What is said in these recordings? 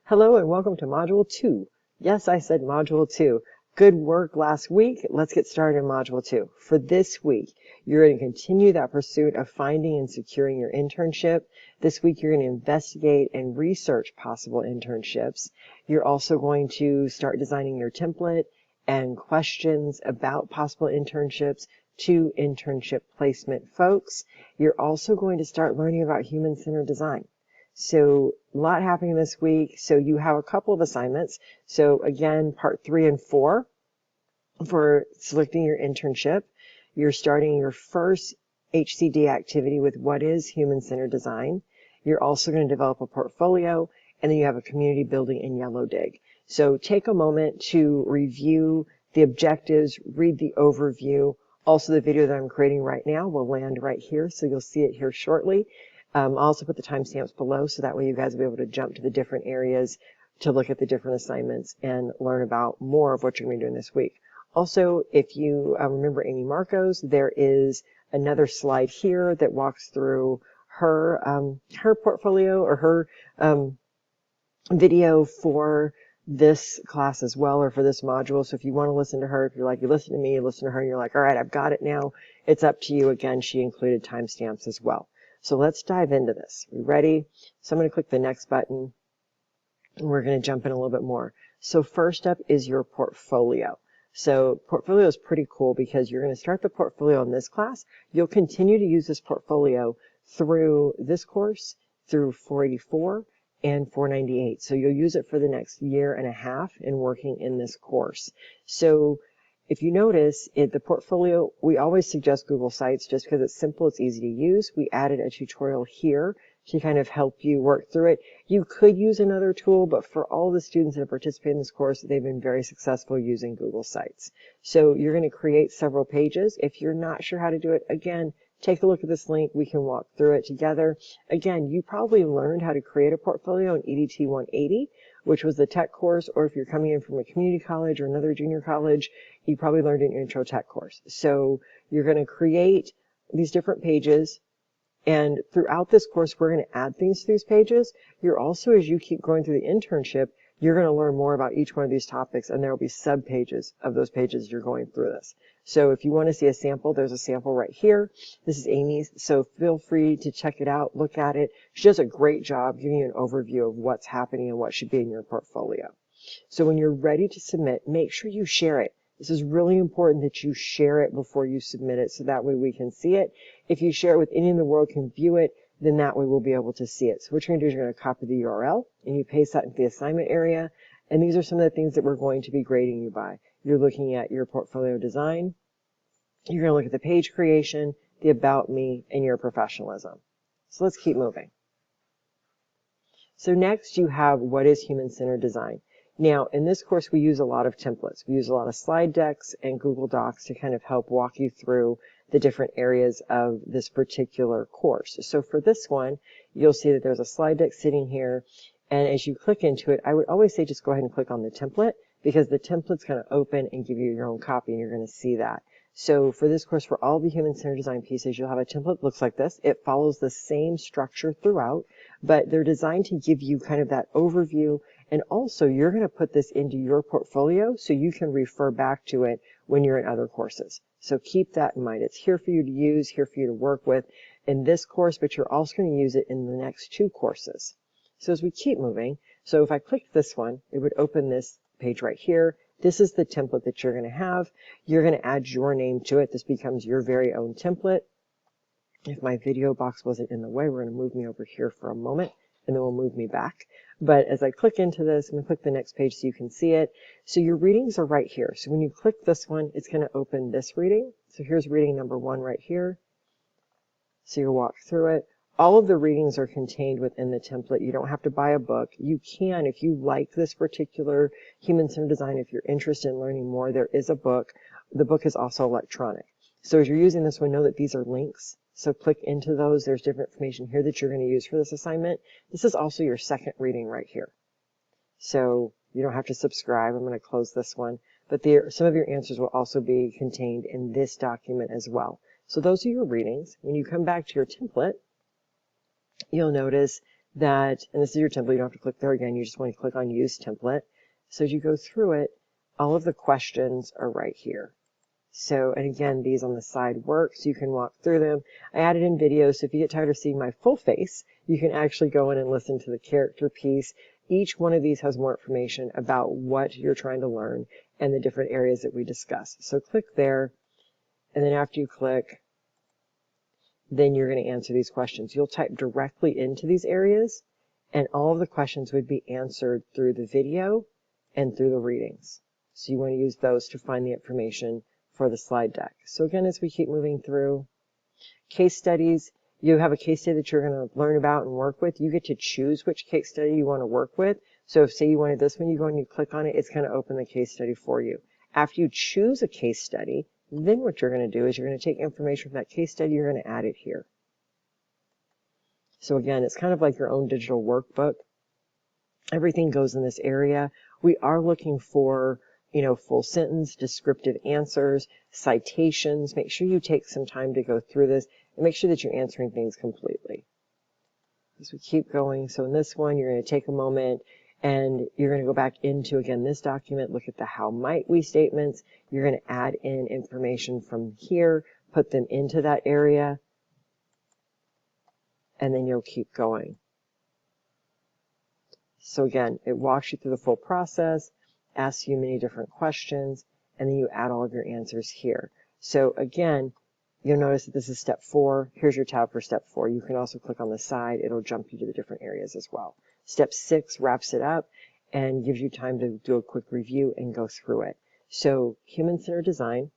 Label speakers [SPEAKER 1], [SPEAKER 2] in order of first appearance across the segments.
[SPEAKER 1] Hello and welcome to Module 2. Yes, I said Module 2. Good work last week. Let's get started in Module 2. For this week, you're going to continue that pursuit of finding and securing your internship. This week, you're going to investigate and research possible internships. You're also going to start designing your template and questions about possible internships to internship placement folks. You're also going to start learning about human-centered design. So a lot happening this week. So you have a couple of assignments. So again, part 3 and 4 for selecting your internship. You're starting your first HCD activity with what is human-centered design. You're also going to develop a portfolio, and then you have a community building in Yellow Dig. So take a moment to review the objectives, read the overview. Also, the video that I'm creating right now will land right here, so you'll see it here shortly. I'll also put the timestamps below, so that way you guys will be able to jump to the different areas to look at the different assignments and learn about more of what you're going to be doing this week. Also, if you remember Amy Marcos, there is another slide here that walks through her portfolio or her video for this class as well, or for this module. So if you want to listen to her, if you're like, you listen to me, you listen to her, and you're like, all right, I've got it now, it's up to you. Again, she included timestamps as well. So let's dive into this. We ready? So I'm going to click the next button, and we're going to jump in a little bit more. So first up is your portfolio. So portfolio is pretty cool because you're going to start the portfolio in this class. You'll continue to use this portfolio through this course, through 484 and 498. So you'll use it for the next year and a half in working in this course. So if you notice, the portfolio, we always suggest Google Sites just because it's simple, it's easy to use. We added a tutorial here to kind of help you work through it. You could use another tool, but for all the students that have participated in this course, they've been very successful using Google Sites. So you're going to create several pages. If you're not sure how to do it, again, take a look at this link. We can walk through it together. Again, you probably learned how to create a portfolio in EDT 180, which was the tech course, or if you're coming in from a community college or another junior college, you probably learned an intro tech course. So you're going to create these different pages, and throughout this course, we're going to add things to these pages. You're also, as you keep going through the internship, you're going to learn more about each one of these topics, and there will be sub-pages of those pages you're going through this. So if you want to see a sample, there's a sample right here. This is Amy's, so feel free to check it out, look at it. She does a great job giving you an overview of what's happening and what should be in your portfolio. So when you're ready to submit, make sure you share it. This is really important that you share it before you submit it, so that way we can see it. If you share it with anyone in the world can view it, then that way we'll be able to see it. So what you're going to do is you're going to copy the URL, and you paste that into the assignment area. And these are some of the things that we're going to be grading you by. You're looking at your portfolio design. You're going to look at the page creation, the about me, and your professionalism. So let's keep moving. So next you have what is human-centered design. Now, in this course, we use a lot of templates. We use a lot of slide decks and Google Docs to kind of help walk you through the different areas of this particular course. So for this one, you'll see that there's a slide deck sitting here. And as you click into it, I would always say just go ahead and click on the template, because the template's going to open and give you your own copy, and you're going to see that. So for this course, for all the human-centered design pieces, you'll have a template that looks like this. It follows the same structure throughout, but they're designed to give you kind of that overview. And also, you're going to put this into your portfolio so you can refer back to it when you're in other courses. So keep that in mind. It's here for you to use, here for you to work with in this course, but you're also going to use it in the next 2 courses. So as we keep moving, so if I click this one, it would open this page right here. This is the template that you're going to have. You're going to add your name to it. This becomes your very own template. If my video box wasn't in the way, we're going to move me over here for a moment, and then we'll move me back. But as I click into this, I'm going to click the next page so you can see it. So your readings are right here. So when you click this one, it's going to open this reading. So here's reading number 1 right here. So you'll walk through it. All of the readings are contained within the template. You don't have to buy a book. You can, if you like this particular human-centered design, if you're interested in learning more, there is a book. The book is also electronic. So as you're using this one, know that these are links. So click into those. There's different information here that you're going to use for this assignment. This is also your second reading right here. So you don't have to subscribe. I'm going to close this one. But some of your answers will also be contained in this document as well. So those are your readings. When you come back to your template, you'll notice that, and this is your template, you don't have to click there again, you just want to click on Use Template. So as you go through it, all of the questions are right here. So, and again, these on the side work, so you can walk through them. I added in videos, so if you get tired of seeing my full face, you can actually go in and listen to the character piece. Each one of these has more information about what you're trying to learn and the different areas that we discuss. So click there, and then after you click, then you're going to answer these questions. You'll type directly into these areas, and all of the questions would be answered through the video and through the readings. So you want to use those to find the information for the slide deck. So again, as we keep moving through, case studies, you have a case study that you're going to learn about and work with. You get to choose which case study you want to work with. So if, say, you wanted this one, you go and you click on it, it's going to open the case study for you. After you choose a case study, then what you're going to do is you're going to take information from that case study, you're going to add it here. So again, it's kind of like your own digital workbook. Everything goes in this area. We are looking for, full sentence, descriptive answers, citations. Make sure you take some time to go through this and make sure that you're answering things completely. As we keep going, so in this one, you're going to take a moment and you're going to go back into, again, this document, look at the how might we statements. You're going to add in information from here, put them into that area, and then you'll keep going. So again, it walks you through the full process, asks you many different questions, and then you add all of your answers here. So again, you'll notice that this is step 4. Here's your tab for step 4. You can also click on the side. It'll jump you to the different areas as well. Step 6 wraps it up and gives you time to do a quick review and go through it. So human-centered design,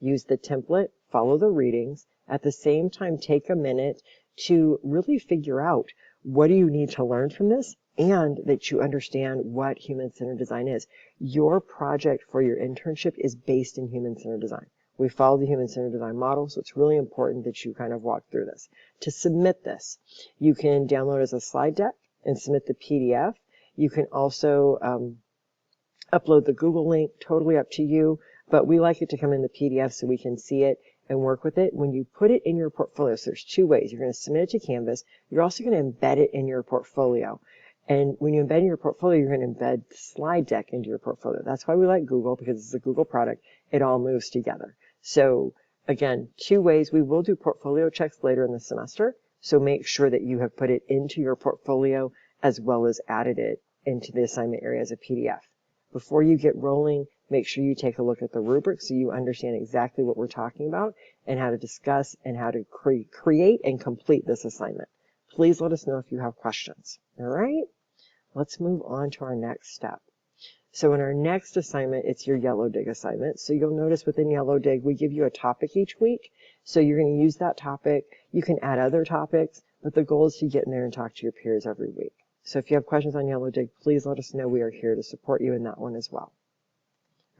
[SPEAKER 1] use the template, follow the readings. At the same time, take a minute to really figure out what do you need to learn from this, and that you understand what human-centered design is. Your project for your internship is based in human-centered design. We follow the human-centered design model, so it's really important that you kind of walk through this. To submit this, you can download as a slide deck and submit the PDF. You can also upload the Google link, totally up to you, but we like it to come in the PDF so we can see it and work with it. When you put it in your portfolio, so there's 2 ways. You're going to submit it to Canvas. You're also going to embed it in your portfolio. And when you embed in your portfolio, you're going to embed the slide deck into your portfolio. That's why we like Google, because it's a Google product. It all moves together. So again, 2 ways. We will do portfolio checks later in the semester. So make sure that you have put it into your portfolio as well as added it into the assignment area as a PDF. Before you get rolling, make sure you take a look at the rubric so you understand exactly what we're talking about and how to discuss and how to create and complete this assignment. Please let us know if you have questions. All right, let's move on to our next step. So in our next assignment, it's your Yellow Dig assignment. So you'll notice within Yellow Dig, we give you a topic each week. So you're going to use that topic. You can add other topics, but the goal is to get in there and talk to your peers every week. So if you have questions on Yellow Dig, please let us know. We are here to support you in that one as well.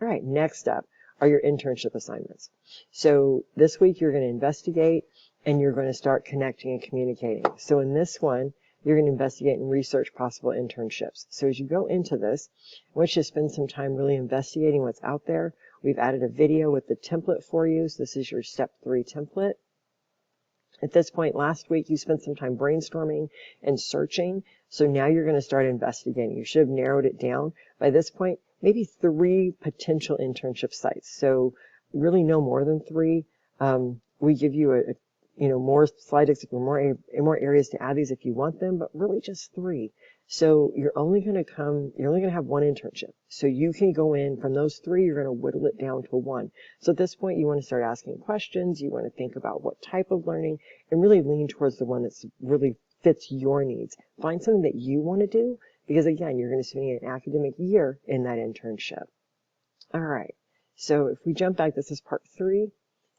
[SPEAKER 1] All right, next up are your internship assignments. So this week you're going to investigate and you're going to start connecting and communicating. So in this one, you're going to investigate and research possible internships. So as you go into this, I want you to spend some time really investigating what's out there. We've added a video with the template for you. So this is your step 3 template. At this point, last week, you spent some time brainstorming and searching. So now you're going to start investigating. You should have narrowed it down. By this point, maybe 3 potential internship sites. So really no more than 3. We give you more slide decks, more areas to add these if you want them, but really just 3. So you're only going to have 1 internship. So you can go in from those 3, you're going to whittle it down to 1. So at this point, you want to start asking questions. You want to think about what type of learning and really lean towards the one that's really fits your needs. Find something that you want to do because again, you're going to spend an academic year in that internship. All right. So if we jump back, this is part 3.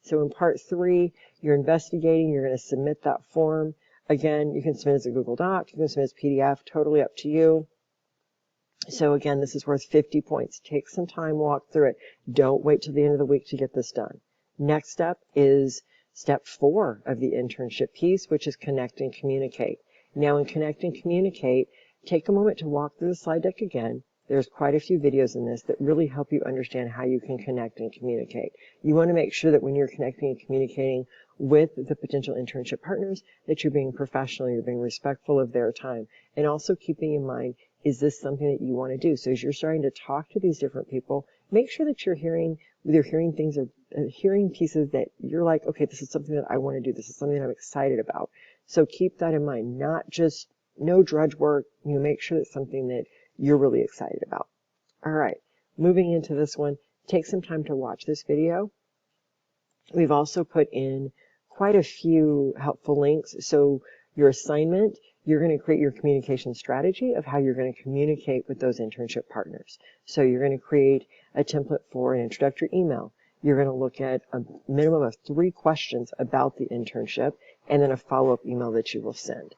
[SPEAKER 1] So in part 3, you're investigating, you're going to submit that form. Again, you can submit as a Google Doc, you can submit as PDF, totally up to you. So again, this is worth 50 points. Take some time, walk through it. Don't wait till the end of the week to get this done. Next step is step 4 of the internship piece, which is connect and communicate. Now in connect and communicate, take a moment to walk through the slide deck again, There's quite a few videos in this that really help you understand how you can connect and communicate. You want to make sure that when you're connecting and communicating with the potential internship partners, that you're being professional, you're being respectful of their time, and also keeping in mind, is this something that you want to do? So as you're starting to talk to these different people, make sure that you're hearing things or hearing pieces that you're like, okay, this is something that I want to do. This is something that I'm excited about. So keep that in mind, not just no drudge work. Make sure it's something that you're really excited about. All right, moving into this one, take some time to watch this video. We've also put in quite a few helpful links. So your assignment, you're going to create your communication strategy of how you're going to communicate with those internship partners. So you're going to create a template for an introductory email. You're going to look at a minimum of 3 questions about the internship and then a follow-up email that you will send.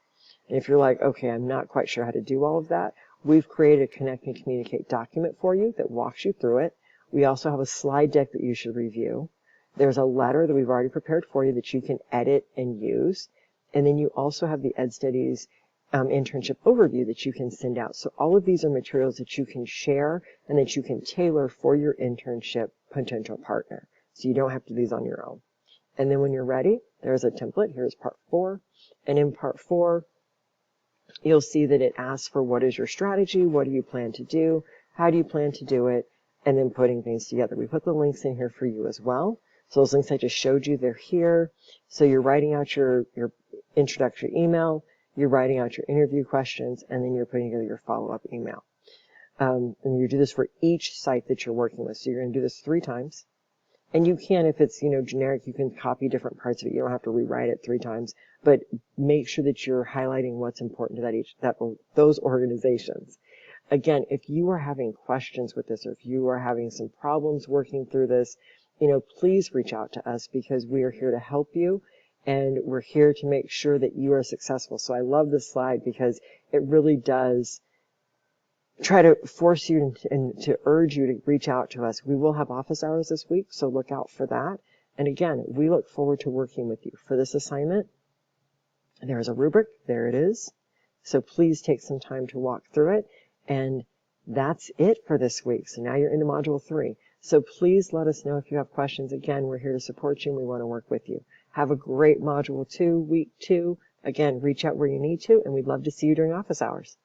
[SPEAKER 1] And if you're like, okay, I'm not quite sure how to do all of that, we've created a Connect and Communicate document for you that walks you through it. We also have a slide deck that you should review. There's a letter that we've already prepared for you that you can edit and use. And then you also have the EdStudies internship overview that you can send out. So all of these are materials that you can share and that you can tailor for your internship potential partner. So you don't have to do these on your own. And then when you're ready, there's a template. Here's part 4. And in part 4, you'll see that it asks for what is your strategy, what do you plan to do, how do you plan to do it, and then putting things together. We put the links in here for you as well. So those links I just showed you, they're here. So you're writing out your introductory email, you're writing out your interview questions, and then you're putting together your follow-up email. And you do this for each site that you're working with. So you're going to do this 3 times. And you can, if it's, generic, you can copy different parts of it. You don't have to rewrite it 3 times, but make sure that you're highlighting what's important to those organizations. Again, if you are having questions with this, or if you are having some problems working through this, please reach out to us, because we are here to help you and we're here to make sure that you are successful. So I love this slide because it really does try to force you and to urge you to reach out to us. We will have office hours this week, so look out for that. And again, we look forward to working with you. For this assignment, there is a rubric. There it is. So please take some time to walk through it. And that's it for this week. So now you're into Module 3. So please let us know if you have questions. Again, we're here to support you and we want to work with you. Have a great Module 2, Week 2. Again, reach out where you need to, and we'd love to see you during office hours.